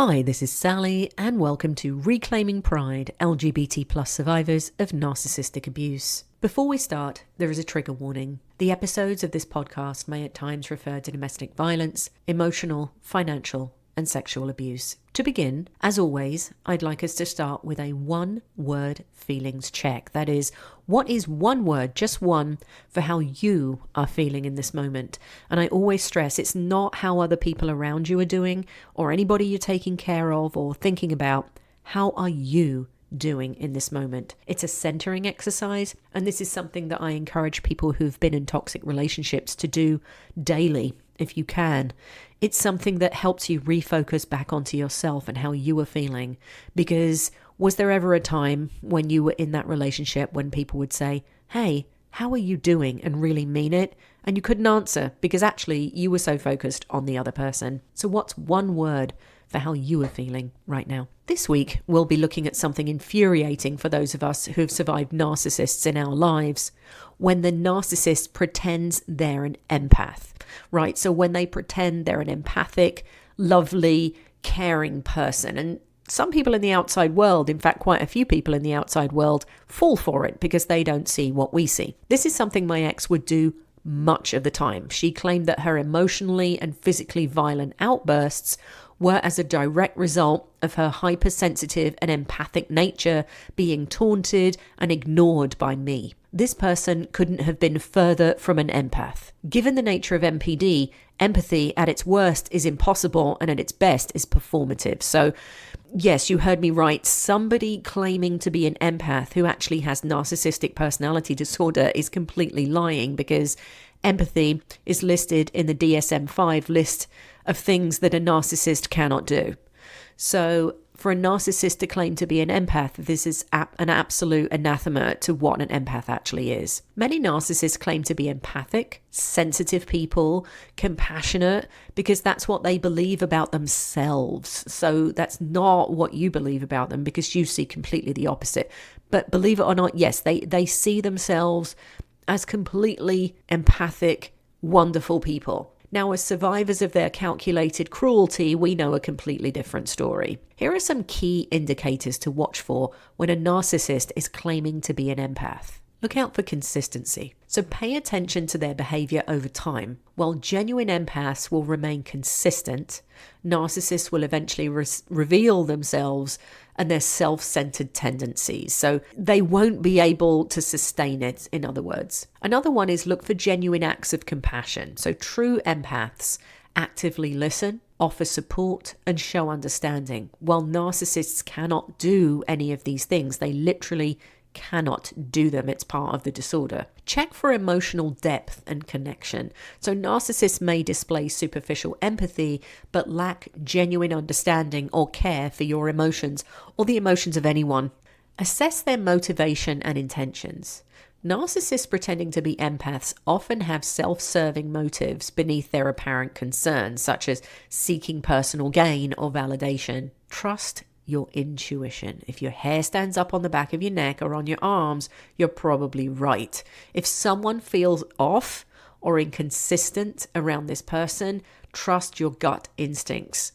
Hi, this is Sally, and welcome to Reclaiming Pride, LGBT+ survivors of narcissistic abuse. Before we start, there is a trigger warning. The episodes of this podcast may at times refer to domestic violence, emotional, financial, and sexual abuse. To begin, as always, I'd like us to start with a one-word feelings check. That is, what is one word, just one, for how you are feeling in this moment? And I always stress it's not how other people around you are doing or anybody you're taking care of or thinking about. How are you doing in this moment? It's a centering exercise, and this is something that I encourage people who've been in toxic relationships to do daily if you can. It's something that helps you refocus back onto yourself and how you are feeling. Because was there ever a time when you were in that relationship when people would say, "Hey, how are you doing?" and really mean it, and you couldn't answer because actually you were so focused on the other person? So what's one word for how you are feeling right now? This week, we'll be looking at something infuriating for those of us who have survived narcissists in our lives. When the narcissist pretends they're an empath, right? So when they pretend they're an empathic, lovely, caring person. And some people in the outside world, in fact, quite a few people in the outside world, fall for it because they don't see what we see. This is something my ex would do much of the time. She claimed that her emotionally and physically violent outbursts were as a direct result of her hypersensitive and empathic nature being taunted and ignored by me. This person couldn't have been further from an empath. Given the nature of MPD, empathy at its worst is impossible and at its best is performative. So yes, you heard me right. Somebody claiming to be an empath who actually has narcissistic personality disorder is completely lying, because empathy is listed in the DSM-5 list of things that a narcissist cannot do. So for a narcissist to claim to be an empath, this is an absolute anathema to what an empath actually is. Many narcissists claim to be empathic, sensitive people, compassionate, because that's what they believe about themselves. So that's not what you believe about them, because you see completely the opposite. But believe it or not, yes, they see themselves as completely empathic, wonderful people. Now, as survivors of their calculated cruelty, we know a completely different story. Here are some key indicators to watch for when a narcissist is claiming to be an empath. Look out for consistency. So pay attention to their behavior over time. While genuine empaths will remain consistent, narcissists will eventually reveal themselves and their self-centered tendencies. So they won't be able to sustain it, in other words. Another one is look for genuine acts of compassion. So true empaths actively listen, offer support, and show understanding. While narcissists cannot do any of these things, they literally cannot do them. It's part of the disorder. Check for emotional depth and connection. So narcissists may display superficial empathy, but lack genuine understanding or care for your emotions or the emotions of anyone. Assess their motivation and intentions. Narcissists pretending to be empaths often have self-serving motives beneath their apparent concerns, such as seeking personal gain or validation. Trust your intuition. If your hair stands up on the back of your neck or on your arms, you're probably right. If someone feels off or inconsistent around this person, trust your gut instincts.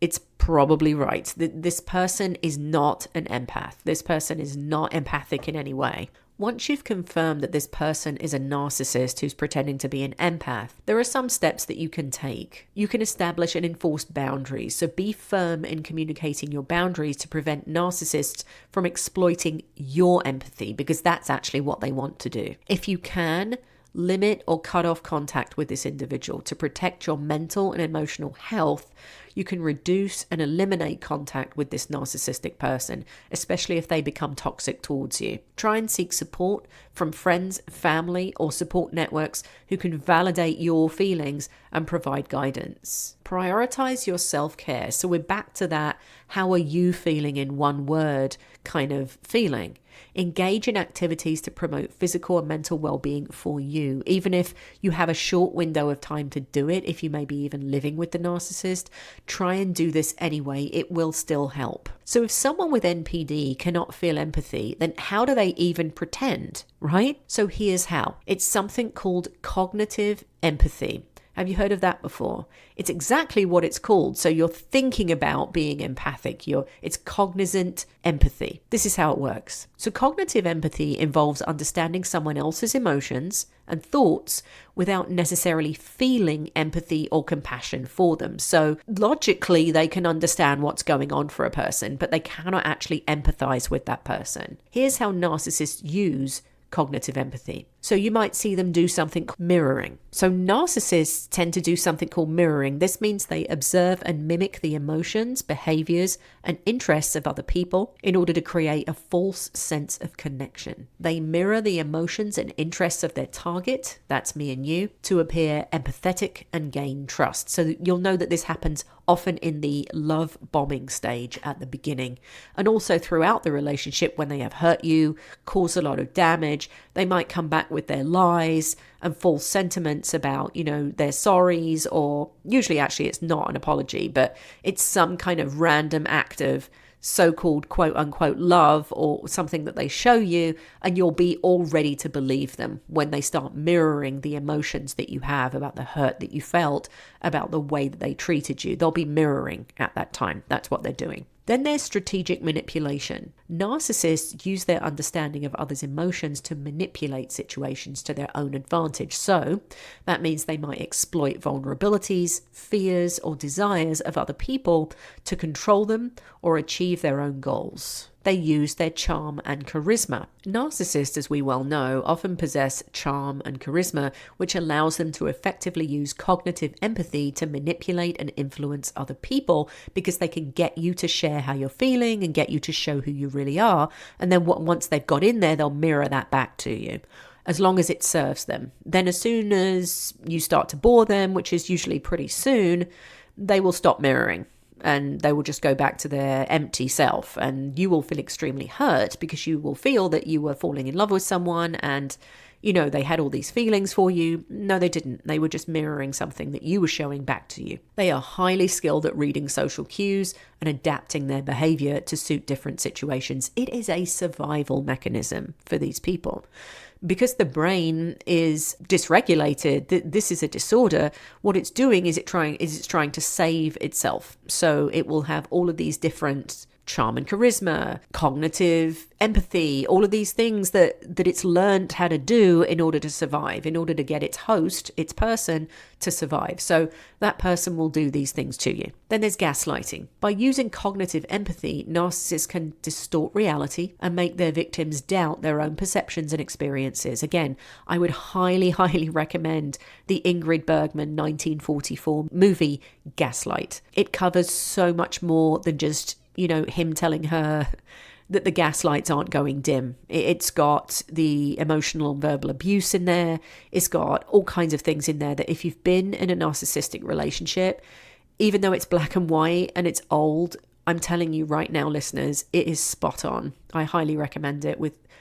It's probably right. This person is not an empath. This person is not empathic in any way. Once you've confirmed that this person is a narcissist who's pretending to be an empath, there are some steps that you can take. You can establish and enforce boundaries. So be firm in communicating your boundaries to prevent narcissists from exploiting your empathy, because that's actually what they want to do. If you can, limit or cut off contact with this individual to protect your mental and emotional health. You can reduce and eliminate contact with this narcissistic person, especially if they become toxic towards you. Try and seek support from friends, family, or support networks who can validate your feelings and provide guidance. Prioritize your self-care. So we're back to that, how are you feeling in one word kind of feeling. Engage in activities to promote physical and mental well-being for you, even if you have a short window of time to do it. If you may be even living with the narcissist, try and do this anyway. It will still help. So if someone with NPD cannot feel empathy, then how do they even pretend, right? So here's how. It's something called cognitive empathy. Have you heard of that before? It's exactly what it's called. So you're thinking about being empathic. It's cognizant empathy. This is how it works. So cognitive empathy involves understanding someone else's emotions and thoughts without necessarily feeling empathy or compassion for them. So logically, they can understand what's going on for a person, but they cannot actually empathize with that person. Here's how narcissists use cognitive empathy. So you might see them do something called mirroring. So narcissists tend to do something called mirroring. This means they observe and mimic the emotions, behaviors, and interests of other people in order to create a false sense of connection. They mirror the emotions and interests of their target, that's me and you, to appear empathetic and gain trust. So you'll know that this happens often in the love bombing stage at the beginning, and also throughout the relationship when they have hurt you, caused a lot of damage. They might come back with their lies and false sentiments about, their sorries, or usually actually it's not an apology, but it's some kind of random act of so-called quote unquote love or something that they show you, and you'll be all ready to believe them when they start mirroring the emotions that you have about the hurt that you felt, about the way that they treated you. They'll be mirroring at that time. That's what they're doing. Then there's strategic manipulation. Narcissists use their understanding of others' emotions to manipulate situations to their own advantage. So that means they might exploit vulnerabilities, fears, or desires of other people to control them or achieve their own goals. They use their charm and charisma. Narcissists, as we well know, often possess charm and charisma, which allows them to effectively use cognitive empathy to manipulate and influence other people, because they can get you to share how you're feeling and get you to show who you really are. And then once they've got in there, they'll mirror that back to you, as long as it serves them. Then as soon as you start to bore them, which is usually pretty soon, they will stop mirroring. And they will just go back to their empty self, and you will feel extremely hurt because you will feel that you were falling in love with someone and, they had all these feelings for you. No, they didn't. They were just mirroring something that you were showing back to you. They are highly skilled at reading social cues and adapting their behavior to suit different situations. It is a survival mechanism for these people. Because the brain is dysregulated, this is a disorder. What it's doing is it's trying to save itself. So it will have all of these different charm and charisma, cognitive empathy, all of these things that it's learned how to do in order to survive, in order to get its host, its person, to survive. So that person will do these things to you. Then there's gaslighting. By using cognitive empathy, narcissists can distort reality and make their victims doubt their own perceptions and experiences. Again, I would highly, highly recommend the Ingrid Bergman 1944 movie Gaslight. It covers so much more than just him telling her that the gaslights aren't going dim. It's got the emotional and verbal abuse in there. It's got all kinds of things in there that if you've been in a narcissistic relationship, even though it's black and white and it's old, I'm telling you right now, listeners, it is spot on. I highly recommend it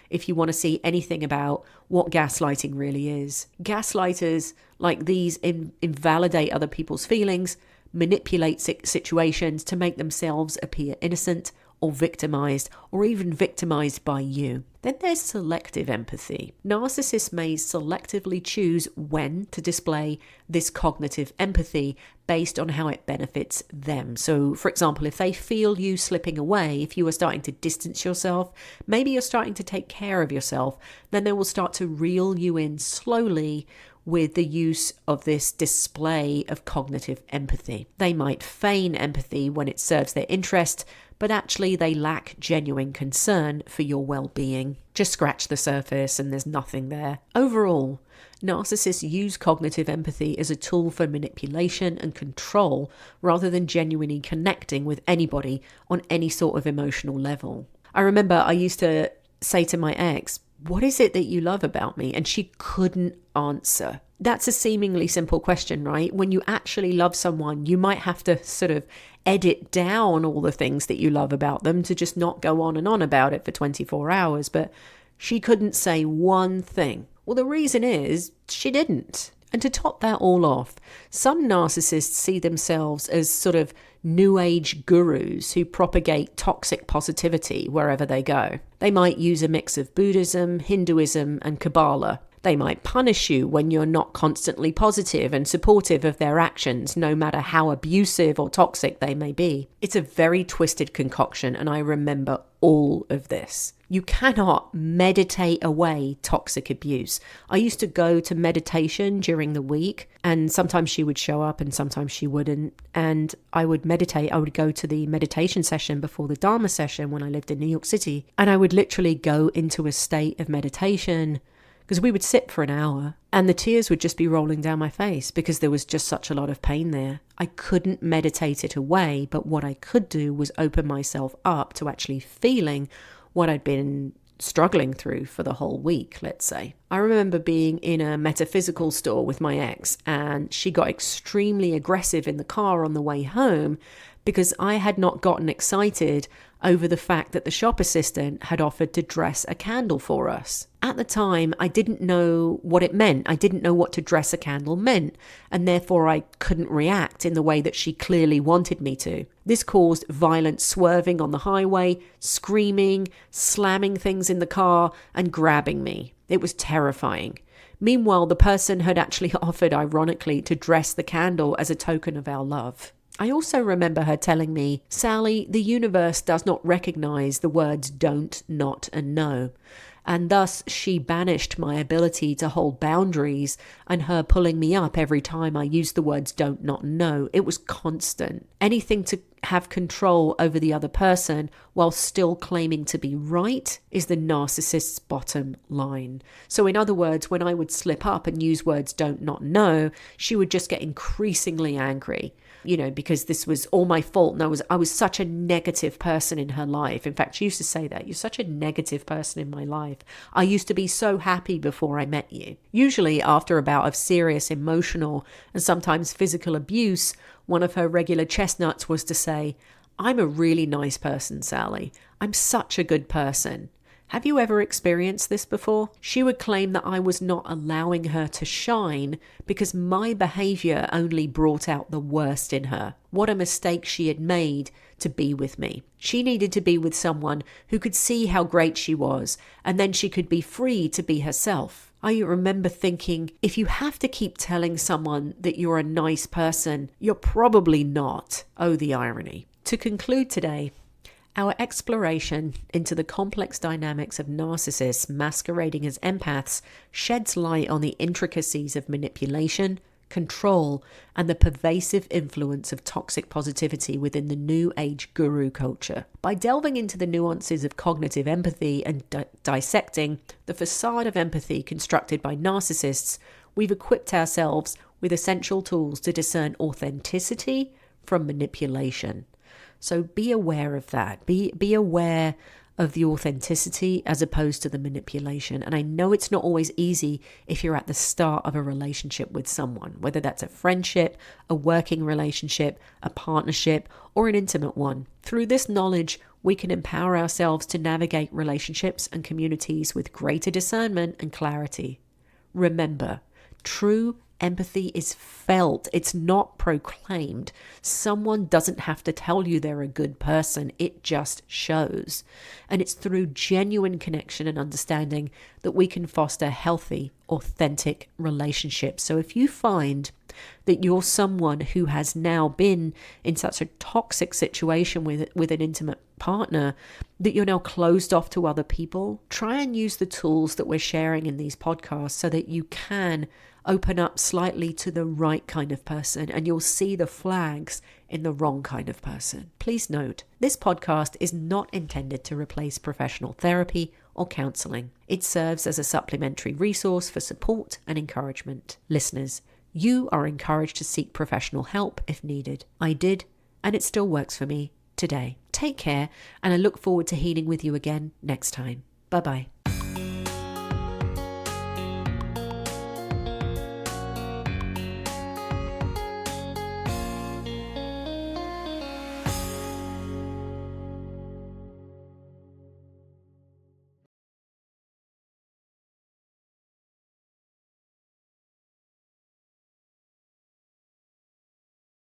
if you want to see anything about what gaslighting really is. Gaslighters like these invalidate other people's feelings, manipulate situations to make themselves appear innocent or victimized, or even victimized by you. Then there's selective empathy. Narcissists may selectively choose when to display this cognitive empathy based on how it benefits them. So, for example, if they feel you slipping away, if you are starting to distance yourself, maybe you're starting to take care of yourself, then they will start to reel you in slowly with the use of this display of cognitive empathy. They might feign empathy when it serves their interest, but actually they lack genuine concern for your well-being. Just scratch the surface and there's nothing there. Overall, narcissists use cognitive empathy as a tool for manipulation and control rather than genuinely connecting with anybody on any sort of emotional level. I remember I used to say to my ex, "What is it that you love about me?" And she couldn't answer. That's a seemingly simple question, right? When you actually love someone, you might have to sort of edit down all the things that you love about them to just not go on and on about it for 24 hours. But she couldn't say one thing. Well, the reason is she didn't. And to top that all off, some narcissists see themselves as sort of new age gurus who propagate toxic positivity wherever they go. They might use a mix of Buddhism, Hinduism, and Kabbalah. They might punish you when you're not constantly positive and supportive of their actions, no matter how abusive or toxic they may be. It's a very twisted concoction, and I remember all of this. You cannot meditate away toxic abuse. I used to go to meditation during the week, and sometimes she would show up and sometimes she wouldn't. And I would meditate. I would go to the meditation session before the Dharma session when I lived in New York City. And I would literally go into a state of meditation because we would sit for an hour and the tears would just be rolling down my face because there was just such a lot of pain there. I couldn't meditate it away, but what I could do was open myself up to actually feeling what I'd been struggling through for the whole week, let's say. I remember being in a metaphysical store with my ex, and she got extremely aggressive in the car on the way home because I had not gotten excited over the fact that the shop assistant had offered to dress a candle for us. At the time, I didn't know what it meant. I didn't know what to dress a candle meant, and therefore I couldn't react in the way that she clearly wanted me to. This caused violent swerving on the highway, screaming, slamming things in the car, and grabbing me. It was terrifying. Meanwhile, the person had actually offered, ironically, to dress the candle as a token of our love. I also remember her telling me, "Sally, the universe does not recognize the words don't, not, and no." And thus she banished my ability to hold boundaries and her pulling me up every time I used the words don't, not, and no. It was constant. Anything to have control over the other person while still claiming to be right is the narcissist's bottom line. So in other words, when I would slip up and use words don't, not, no, she would just get increasingly angry. Because this was all my fault. And I was such a negative person in her life. In fact, she used to say that, "You're such a negative person in my life. I used to be so happy before I met you." Usually after a bout of serious emotional and sometimes physical abuse, one of her regular chestnuts was to say, "I'm a really nice person, Sally. I'm such a good person." Have you ever experienced this before? She would claim that I was not allowing her to shine because my behavior only brought out the worst in her. What a mistake she had made to be with me. She needed to be with someone who could see how great she was, and then she could be free to be herself. I remember thinking, if you have to keep telling someone that you're a nice person, you're probably not. Oh, the irony. To conclude today, our exploration into the complex dynamics of narcissists masquerading as empaths sheds light on the intricacies of manipulation, control, and the pervasive influence of toxic positivity within the new age guru culture. By delving into the nuances of cognitive empathy and dissecting the facade of empathy constructed by narcissists, we've equipped ourselves with essential tools to discern authenticity from manipulation. So be aware of that. Be aware of the authenticity as opposed to the manipulation. And I know it's not always easy if you're at the start of a relationship with someone, whether that's a friendship, a working relationship, a partnership, or an intimate one. Through this knowledge, we can empower ourselves to navigate relationships and communities with greater discernment and clarity. Remember, true empathy is felt. It's not proclaimed. Someone doesn't have to tell you they're a good person. It just shows. And it's through genuine connection and understanding that we can foster healthy, authentic relationships. So if you find that you're someone who has now been in such a toxic situation with an intimate partner, that you're now closed off to other people, try and use the tools that we're sharing in these podcasts so that you can open up slightly to the right kind of person, and you'll see the flags in the wrong kind of person. Please note, this podcast is not intended to replace professional therapy or counseling. It serves as a supplementary resource for support and encouragement. Listeners, you are encouraged to seek professional help if needed. I did, and it still works for me today. Take care, and I look forward to healing with you again next time. Bye-bye.